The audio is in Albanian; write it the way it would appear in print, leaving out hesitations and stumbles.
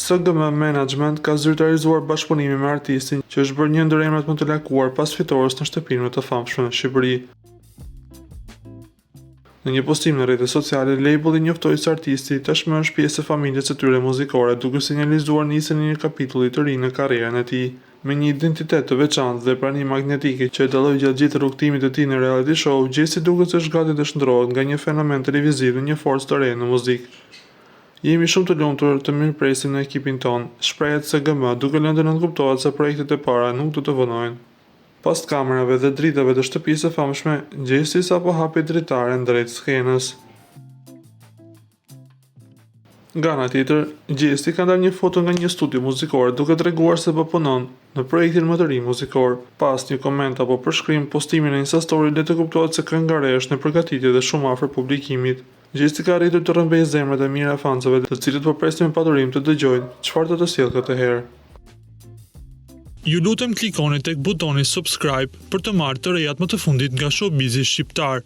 SGM Management ka zyrtarizuar bashkëpunimin me artistin që është bërë një ndër emrat më të lakuar pas fitores në shtëpinë më të famshme në Shqipëri. Në një postim në rrjetet sociale, labeli njoftoi se artisti tashmë është pjesë e familjes së tyre muzikore, duke sinjalizuar nisjen e një kapitulli të ri në karrierën e tij. Me një identitet të veçantë dhe pranim magnetike që e dalloi gjatë gjithë rrugtimit të tij në reality show, Gjesi duket se është gati të shndrohet nga një fenomen televiziv në një forcë të re në muzikë. Jemi shumë të lumtur të mirëpresim në ekipin ton, shprehet SGM, duke lënë të nënkuptohet se projektet e para nuk do të vonojnë. Pas kamerave dhe dritave të shtëpisë së famshme, Gjesi sapo hapi dritaren drejt skenës. Nga ana tjetër, Gjesi ka ndarë një foto nga një studio muzikor duke treguar se po punon në projektin më të ri muzikor. Pas një koment apo përshkrim, postimin në Insta Story le të kuptohet se kënga re është në përgatitje dhe shumë afër publikimit. Gjesi ka arritur të rrëmbejë zemrat e mira fansave, të cilët po presin me padurim të dëgjojnë çfarë do të sjellë këtë herë. Ju lutem klikoni tek butoni subscribe për të marrë të rejat më të fundit nga showbizi shqiptar.